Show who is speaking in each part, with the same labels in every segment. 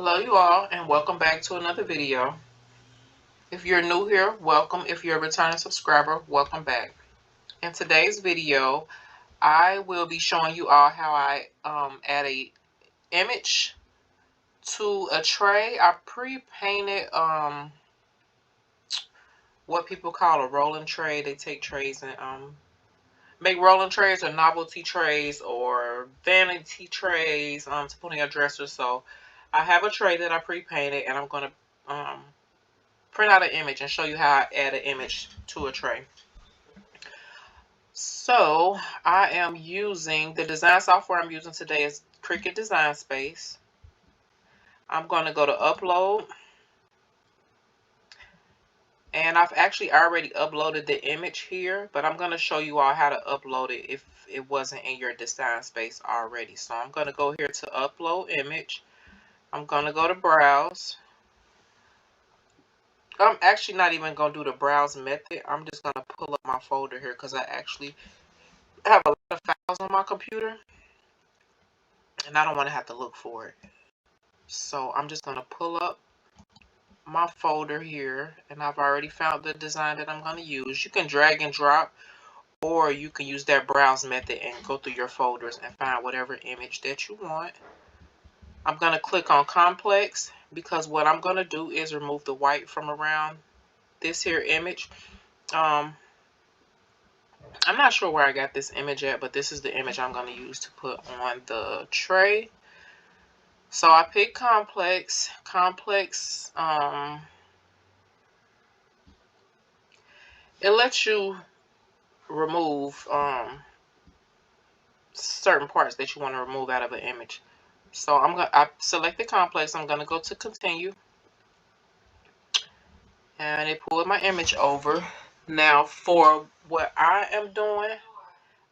Speaker 1: Hello you all, and welcome back to another video. If you're new here, welcome. If you're a returning subscriber, welcome back. In today's video, I will be showing you all how I add a image to a tray. I pre-painted what people call a rolling tray. They take trays and make rolling trays or novelty trays or vanity trays to put in your dresser. So I have a tray that I pre-painted, and I'm gonna print out an image and show you how I add an image to a tray. So I am using the design software I'm using today is Cricut Design Space. I'm going to go to upload, and I've actually already uploaded the image here, but I'm going to show you all how to upload it if it wasn't in your design space already. So I'm going to go here to upload image. I'm going to go to browse. I'm actually not even going to do the browse method. I'm just going to pull up my folder here because I actually have a lot of files on my computer and I don't want to have to look for it. So I'm just going to pull up my folder here, and I've already found the design that I'm going to use. You can drag and drop, or you can use that browse method and go through your folders and find whatever image that you want. I'm going to click on complex because what I'm going to do is remove the white from around this here image. I'm not sure where I got this image at, but this is the image I'm going to use to put on the tray. So I pick complex. It lets you remove certain parts that you want to remove out of an image. So I selected complex. I'm gonna go to continue, and it pulled my image over. Now for what I am doing,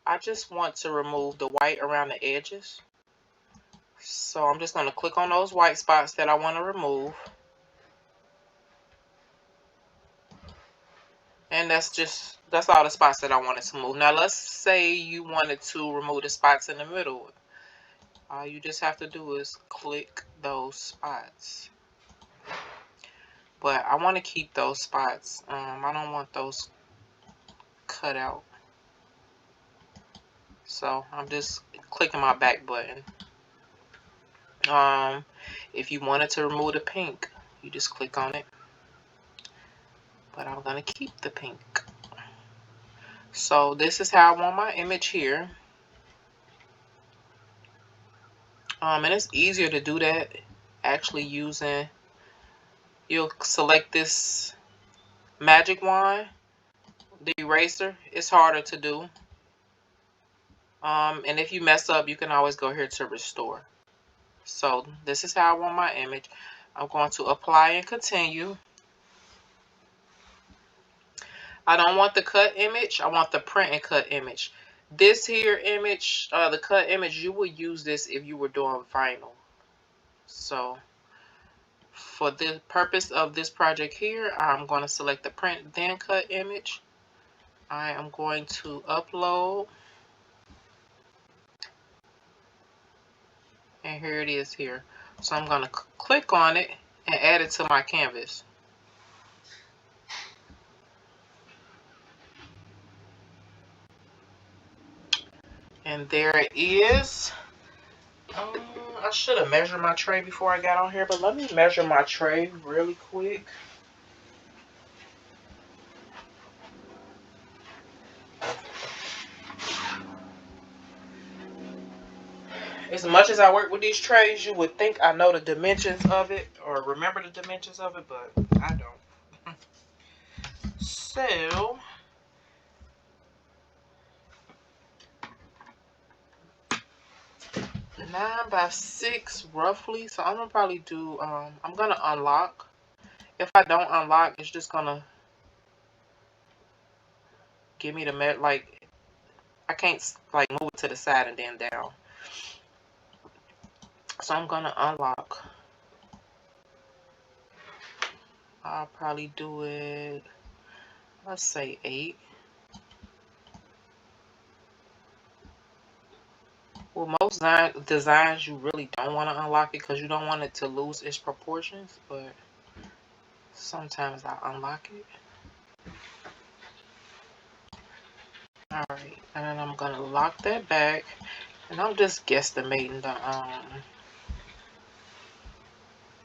Speaker 1: I just want to remove the white around the edges. So I'm just gonna click on those white spots that I want to remove. And that's all the spots that I wanted to move. Now let's say you wanted to remove the spots in the middle. All you just have to do is click those spots. But I want to keep those spots. I don't want those cut out. So I'm just clicking my back button. If you wanted to remove the pink, you just click on it. But I'm going to keep the pink. So this is how I want my image here. And it's easier to do that actually using, you'll select this magic wand, the eraser. It's harder to do. And if you mess up, you can always go here to restore. So this is how I want my image. I'm going to apply and continue. I don't want the cut image. I want the print and cut image. This here image, the cut image, you would use this if you were doing vinyl. So for the purpose of this project here, I'm going to select the print then cut image. I am going to upload. And here it is here. So I'm going to click on it and add it to my canvas. And there it is. I should have measured my tray before I got on here, but let me measure my tray really quick. As much as I work with these trays, you would think I know the dimensions of it or remember the dimensions of it, but I don't. So, 9 by 6 roughly. So I'm gonna probably do, I'm gonna unlock. If I don't unlock, it's just gonna give me the like, I can't like move it to the side and then down. So I'm gonna unlock. I'll probably do it, let's say 8. Well, most designs you really don't want to unlock it because you don't want it to lose its proportions, but sometimes I unlock it. Alright, and then I'm gonna lock that back, and I'm just guesstimating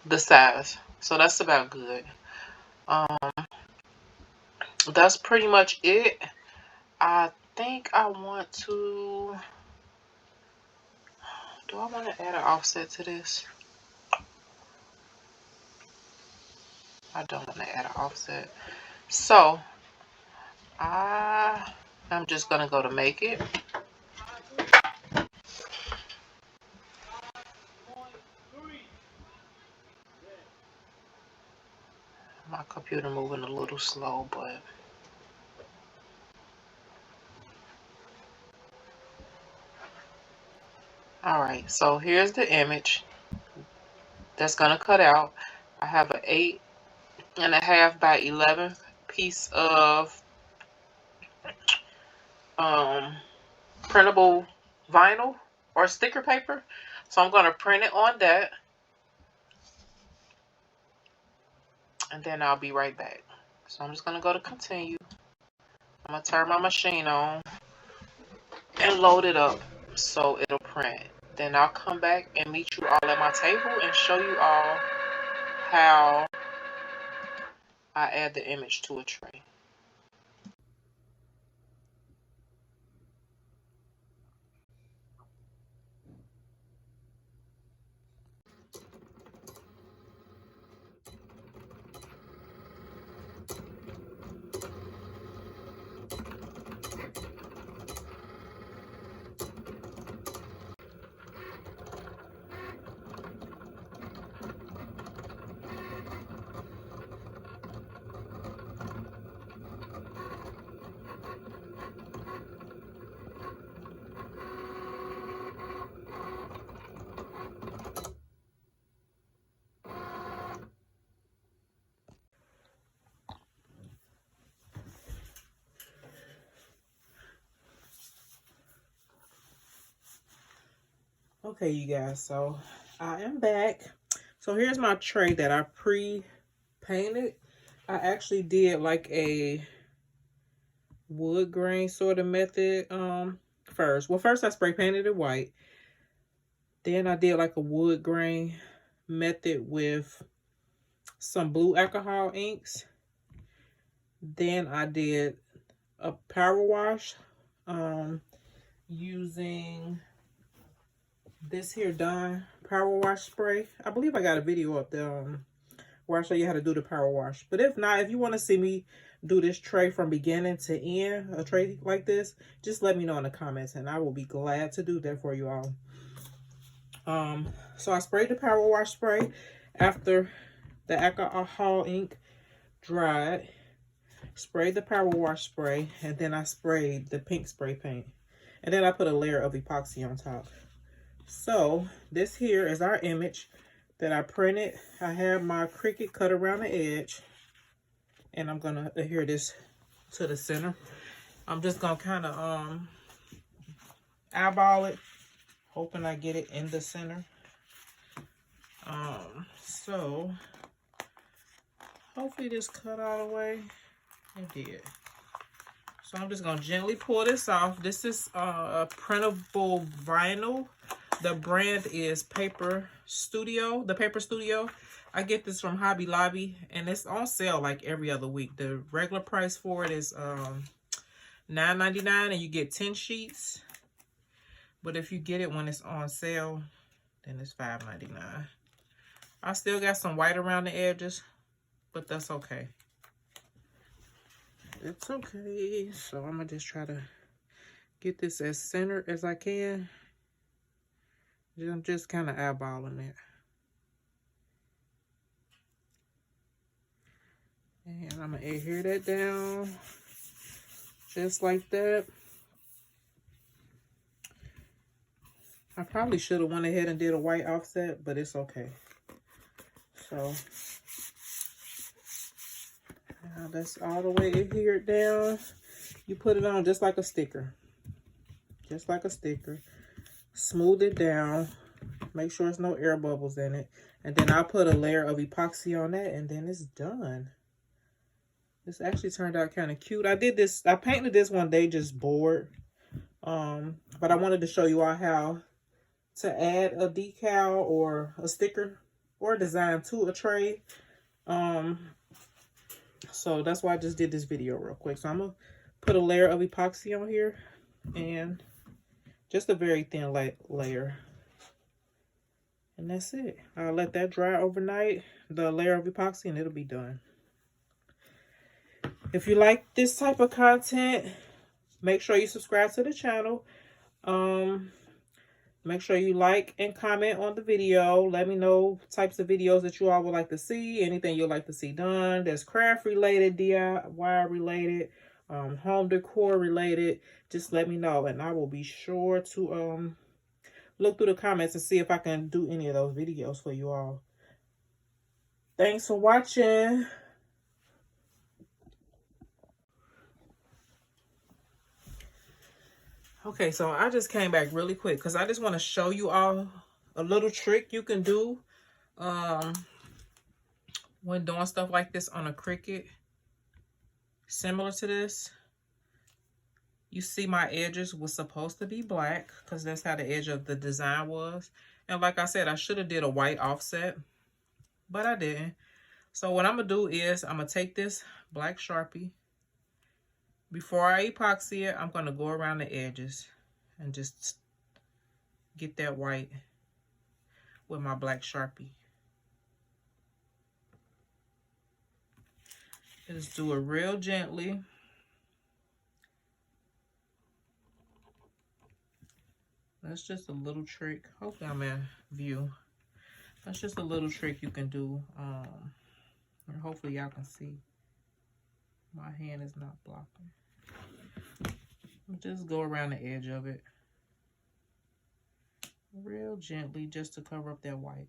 Speaker 1: the size. So that's about good. That's pretty much it. I think I want to, do I want to add an offset to this? I don't want to add an offset. So I'm just gonna go to make it. My computer moving a little slow, but alright, so here's the image that's gonna cut out. I have an 8.5 by 11 piece of printable vinyl or sticker paper. So I'm gonna print it on that, and then I'll be right back. So I'm just gonna go to continue. I'm gonna turn my machine on and load it up so it'll print. Then I'll come back and meet you all at my table and show you all how I add the image to a tray. Okay, you guys, so I am back. So here's my tray that I pre-painted. I actually did like a wood grain sort of method first. Well, first I spray painted it white. Then I did like a wood grain method with some blue alcohol inks. Then I did a power wash using this here Dawn power wash spray. I believe I got a video up there where I show you how to do the power wash. But if not, if you want to see me do this tray from beginning to end, a tray like this, just let me know in the comments and I will be glad to do that for you all. So I sprayed the power wash spray after the alcohol ink dried. Sprayed the power wash spray, and then I sprayed the pink spray paint. And then I put a layer of epoxy on top. So this here is our image that I printed. I have my Cricut cut around the edge, and I'm gonna adhere this to the center. I'm just gonna kind of eyeball it, hoping I get it in the center. So hopefully this cut all the way. It did. So I'm just gonna gently pull this off. This is a printable vinyl. The brand is Paper Studio, the Paper Studio. I get this from Hobby Lobby, and it's on sale like every other week. The regular price for it is $9.99, and you get 10 sheets. But if you get it when it's on sale, then it's $5.99. I still got some white around the edges, but that's okay. It's okay. So I'm gonna just try to get this as centered as I can. I'm just kind of eyeballing it. And I'm gonna adhere that down just like that. I probably should have went ahead and did a white offset, but it's okay. So now that's all the way adhered down. You put it on just like a sticker. Just like a sticker. smooth it down, make sure there's no air bubbles in it, and then I'll put a layer of epoxy on that, and then it's done. This actually turned out kind of cute. I painted this one day just bored. But I wanted to show you all how to add a decal or a sticker or a design to a tray. So that's why I just did this video real quick. So I'm gonna put a layer of epoxy on here, and just a very thin layer, and that's it. I'll let that dry overnight, the layer of epoxy, and it'll be done. If you like this type of content, make sure you subscribe to the channel. Make sure you like and comment on the video. Let me know types of videos that you all would like to see. Anything you'd like to see done that's craft related, DIY related, home decor related. Just let me know, and I will be sure to look through the comments and see if I can do any of those videos for you all. Thanks for watching. Okay, so I just came back really quick because I just want to show you all a little trick you can do when doing stuff like this on a Cricut. Similar to this. You see my edges was supposed to be black because that's how the edge of the design was. And like I said, I should have did a white offset, but I didn't. So what I'm going to do is I'm going to take this black Sharpie. Before I epoxy it, I'm going to go around the edges and just get that white with my black Sharpie. Just do it real gently. That's just a little trick. Hopefully I'm in view. That's just a little trick you can do. And hopefully y'all can see. My hand is not blocking. Just go around the edge of it real gently just to cover up that white.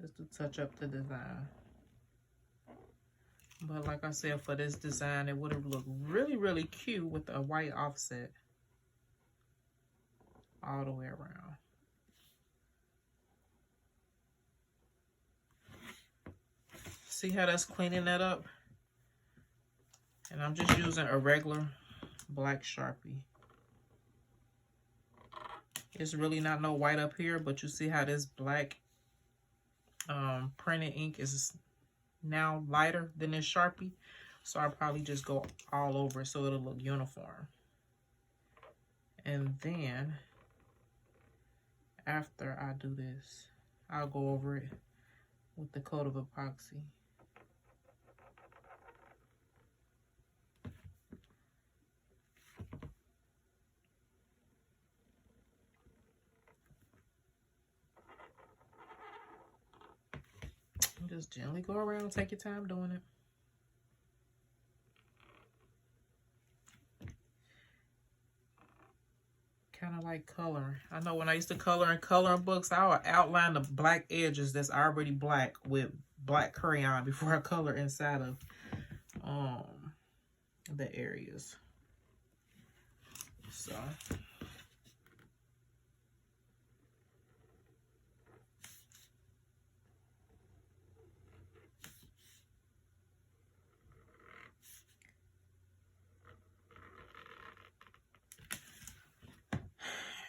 Speaker 1: Just to touch up the design. But like I said, for this design, it would have looked really, really cute with a white offset all the way around. See how that's cleaning that up? And I'm just using a regular black Sharpie. It's really not no white up here, but you see how this black printed ink is now lighter than this Sharpie. So I'll probably just go all over it so it'll look uniform. And then after I do this, I'll go over it with the coat of epoxy. Just gently go around, take your time doing it. Kind of like coloring. I know when I used to color in coloring books, I would outline the black edges that's already black with black crayon before I color inside of the areas. So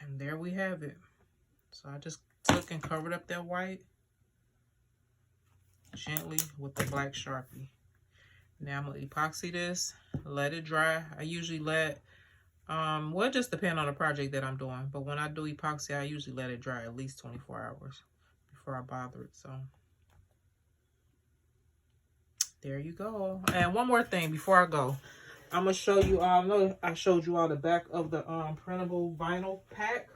Speaker 1: and there we have it. So I just took and covered up that white gently with the black Sharpie. Now I'm gonna epoxy this, let it dry. I usually let, well, it just depends on the project that I'm doing. But when I do epoxy, I usually let it dry at least 24 hours before I bother it. So there you go. And one more thing before I go. I'm gonna show you all. I know I showed you all the back of the printable vinyl pack.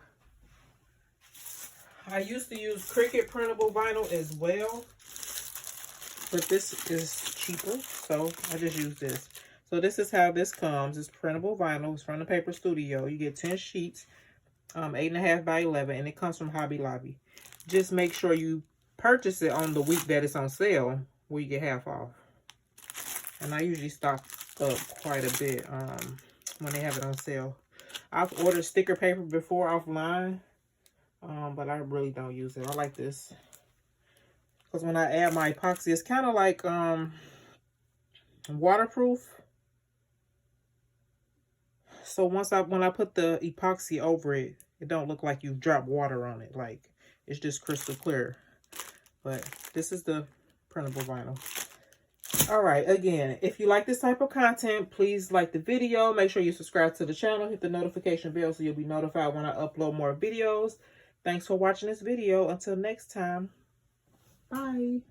Speaker 1: I used to use Cricut printable vinyl as well, but this is cheaper, so I just use this. So this is how this comes. It's printable vinyl. It's from the Paper Studio. You get 10 sheets, 8.5 by 11, and it comes from Hobby Lobby. Just make sure you purchase it on the week that it's on sale, where you get half off. And I usually stock up quite a bit when they have it on sale. I've ordered sticker paper before offline, but I really don't use it. I like this because when I add my epoxy, it's kind of like waterproof. So when I put the epoxy over it, it don't look like you've dropped water on it. Like, it's just crystal clear. But this is the printable vinyl. All right, again, if you like this type of content, please like the video. Make sure you subscribe to the channel. Hit the notification bell so you'll be notified when I upload more videos. Thanks for watching this video. Until next time, bye.